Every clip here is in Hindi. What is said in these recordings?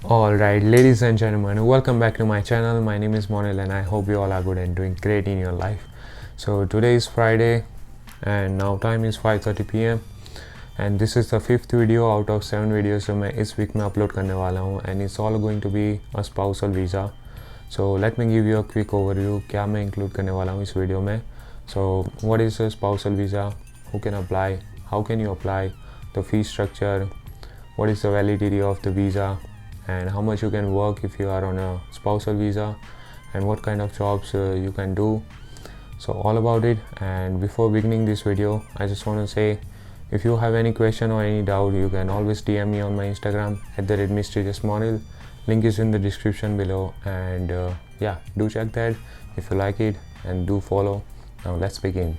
Alright, ladies and gentlemen, welcome back to my channel. My name is Monil and I hope you all are good and doing great in your life. So today is Friday and now time is 5:30 p.m. and this is the fifth video out of 7 videos जो मैं इस week में upload करने वाला हूँ and it's all going to be a spousal visa. So let me give you a quick overview क्या मैं include करने वाला हूँ इस वीडियो में. So what is a spousal visa? Who can apply? How can you apply? The fee structure. What is the validity of the visa? And how much you can work if you are on a spousal visa, and what kind of jobs you can do. So all about it. And before beginning this video, I just want to say, if you have any question or any doubt, you can always DM me on my Instagram @mysteriousmonil. Link is in the description below, and yeah, do check that if you like it and do follow. Now let's begin.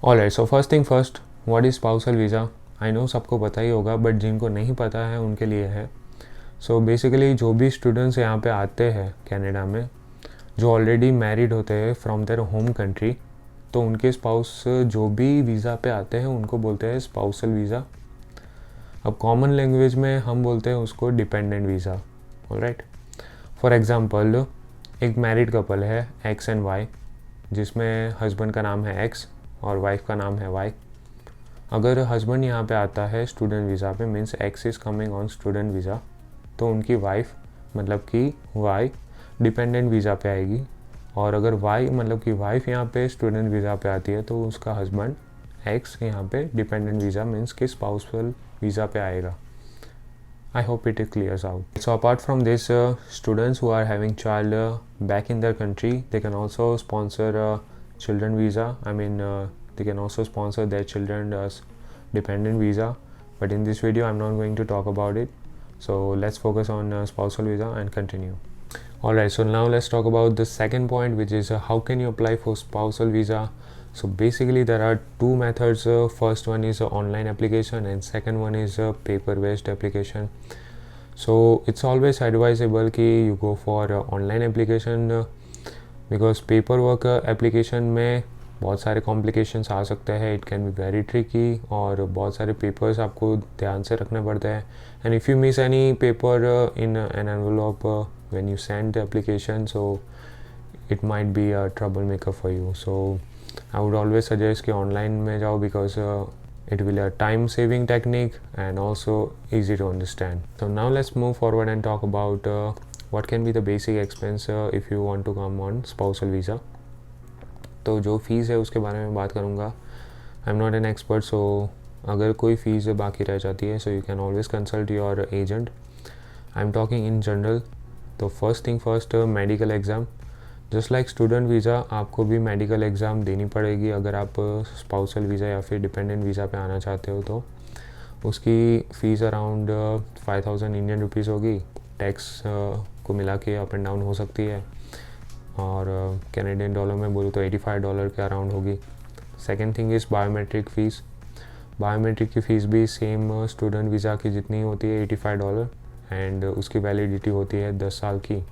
Alright, so first thing first, what is spousal visa? I know सबको पता ही होगा, बट जिनको नहीं पता है उनके लिए है. So basically जो भी स्टूडेंट्स यहाँ पे आते हैं कनाडा में, जो ऑलरेडी मैरिड होते हैं फ्रॉम देयर होम कंट्री, तो उनके स्पाउस जो भी वीज़ा पे आते हैं उनको बोलते हैं स्पाउसल वीज़ा. अब कॉमन लैंग्वेज में हम बोलते हैं उसको dependent visa. Alright, for example एक मैरिड कपल है एक्स एंड वाई, जिसमें हस्बैंड का नाम है एक्स और वाइफ का नाम है वाई. अगर हस्बैंड यहाँ पे आता है स्टूडेंट वीज़ा पे, means x is coming on student visa, तो उनकी वाइफ मतलब कि वाई डिपेंडेंट वीज़ा पे आएगी. और अगर वाई मतलब कि वाइफ यहाँ पे स्टूडेंट वीज़ा पे आती है तो उसका हस्बैंड एक्स यहाँ पे डिपेंडेंट वीज़ा मीन्स कि स्पाउसल वीज़ा पे आएगा. I hope it clears out. So apart from this, students who are having child back in their country, they can also sponsor children visa. I mean, they can also sponsor their children as dependent visa. But in this video, I'm not going to talk about it. So let's focus on spousal visa and continue. Alright, so now let's talk about the second point, which is how can you apply for spousal visa. So basically there are two methods. First one is online application and second one is paper based application. So it's always advisable कि you go for online application because paperwork application में बहुत सारे complications आ सकते हैं. It can be very tricky और बहुत सारे papers आपको ध्यान से रखने पड़ते हैं. And if you miss any paper in an envelope when you send the application, so it might be a troublemaker for you. So I would always suggest कि online में जाओ because it will a time saving technique and also easy to understand. So now let's move forward and talk about what can be the basic expense if you want to come on spousal visa. तो जो फीस है उसके बारे में बात करूँगा. I am not an expert, so अगर कोई फ़ीस बाकी रह जाती है, so you can always consult your agent. I am talking in general. तो first thing first, medical exam. Just like student visa आपको भी मेडिकल एग्ज़ाम देनी पड़ेगी अगर आप स्पाउसल वीज़ा या फिर डिपेंडेंट वीज़ा पे आना चाहते हो. तो उसकी फ़ीस अराउंड 5000 इंडियन रुपीज़ होगी. टैक्स को मिला के अप एंड डाउन हो सकती है, और कैनेडियन डॉलर में बोलूँ तो $85 के अराउंड होगी. Second thing is biometric fees. Biometric की फ़ीस भी सेम स्टूडेंट वीज़ा की जितनी होती है, $85, एंड उसकी वैलिडिटी होती है 10 साल की.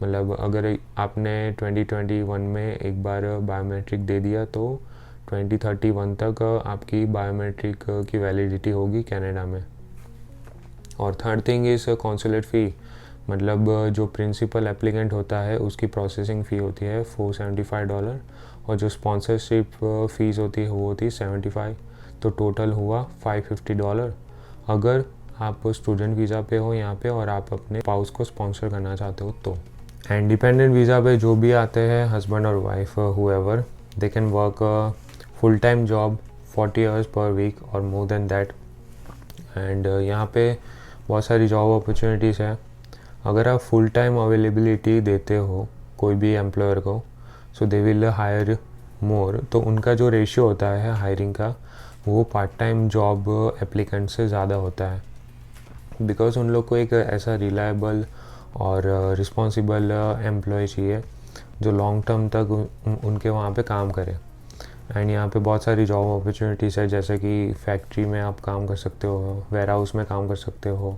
मतलब अगर आपने 2021 में एक बार बायोमेट्रिक दे दिया तो 2031 तक आपकी बायोमेट्रिक की वैलिडिटी होगी कनाडा में. और थर्ड थिंग इज़ कॉन्सुलेट फ़ी. मतलब जो प्रिंसिपल एप्लीकेंट होता है उसकी प्रोसेसिंग फ़ी होती है $475, और जो स्पॉन्सरशिप फ़ीस होती है वो होती है 75. तो टोटल हुआ $550 अगर आप स्टूडेंट वीज़ा पे हो यहाँ पे और आप अपने स्पाउस को स्पॉन्सर करना चाहते हो तो. एंड डिपेंडेंट वीज़ा पे जो भी आते हैं हस्बैंड और wife however, they can work full time job 40 hours per week और मोर देन दैट. एंड यहाँ पे बहुत सारी जॉब अपॉर्चुनिटीज़ है. अगर आप फुल टाइम अवेलेबिलिटी देते हो कोई भी एम्प्लॉयर को, सो दे विल हायर मोर. तो उनका जो रेशियो होता है हायरिंग का, वो पार्ट टाइम जॉब एप्लीकेंट से ज़्यादा होता है, बिकॉज उन लोग को एक ऐसा रिलायबल और रिस्पॉन्सिबल एम्प्लॉय चाहिए जो लॉन्ग टर्म तक उनके वहाँ पे काम करे. एंड यहाँ पे बहुत सारी जॉब अपॉर्चुनिटीज़ है, जैसे कि फैक्ट्री में आप काम कर सकते हो, वेयर हाउस में काम कर सकते हो,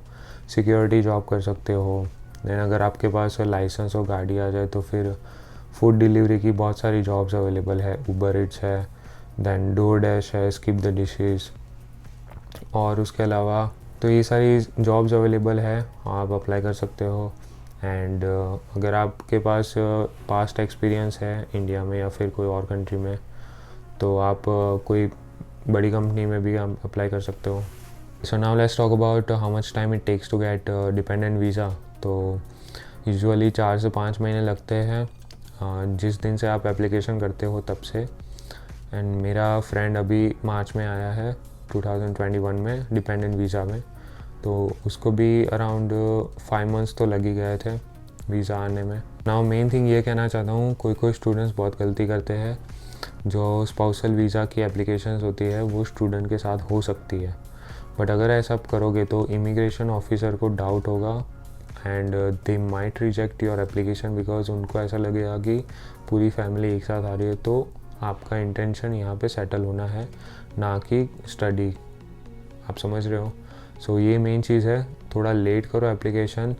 सिक्योरिटी जॉब कर सकते हो. देन अगर आपके पास लाइसेंस और गाड़ी आ जाए तो फिर फूड डिलीवरी की बहुत सारी जॉब्स अवेलेबल है, ऊबर इट्स है, दैन डोरडैश है, स्किप द डिशेस, और उसके अलावा तो ये सारी जॉब्स अवेलेबल है, आप अप्लाई कर सकते हो। एंड अगर आपके पास पास्ट एक्सपीरियंस है इंडिया में या फिर कोई और कंट्री में, तो आप कोई बड़ी कंपनी में भी आप अप्लाई कर सकते हो। So now let's talk about how much time it takes to get dependent visa. तो यूजुअली 4 से 5 महीने लगते हैं जिस दिन से आप एप्लीकेशन करते हो तब से। एंड मेरा फ्रेंड अभी मार्च में आया है 2021 में डिपेंडेंट वीज़ा में, तो उसको भी अराउंड 5 मंथ्स तो लग ही गए थे वीज़ा आने में। नाउ मेन थिंग ये कहना चाहता हूँ, कोई स्टूडेंट्स बहुत गलती करते हैं। जो स्पाउसल वीज़ा की एप्लीकेशंस होती है वो स्टूडेंट के साथ हो सकती है, बट अगर ऐसा आप करोगे तो इमिग्रेशन ऑफिसर को डाउट होगा and they might reject your application, because उनको ऐसा लगेगा कि पूरी फैमिली एक साथ आ रही है, तो आपका इंटेंशन यहाँ पे सेटल होना है, ना कि स्टडी। आप समझ रहे हो? सो ये मेन चीज़ है, थोड़ा लेट करो एप्लीकेशन,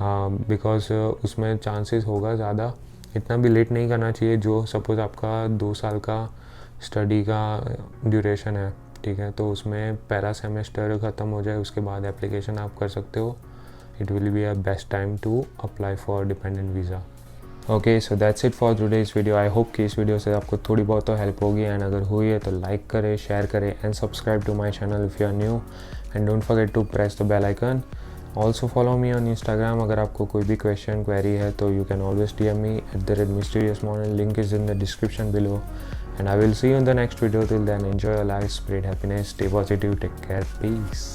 बिकॉज उसमें चांसेस होगा ज़्यादा। इतना भी लेट नहीं करना चाहिए, जो सपोज़ आपका 2 साल का स्टडी का ड्यूरेशन है, ठीक है, तो उसमें पहला सेमेस्टर ख़त्म हो जाए उसके बाद एप्लीकेशन आप कर सकते हो। It will be a best time to apply for dependent visa. Okay, so that's it for today's video. I hope कि इस वीडियो से आपको थोड़ी बहुत तो हेल्प होगी, एंड अगर हुई है तो लाइक करें, शेयर करें and subscribe to my channel if you are new, and don't forget to press the bell icon. Also follow me on Instagram. अगर आपको कोई भी क्वेश्चन क्वेरी है तो you can always DM me @mysteriousmorning. Link is in the description below, and I will see you in the next video. Till then, enjoy your life, spread happiness, stay positive, take care, peace.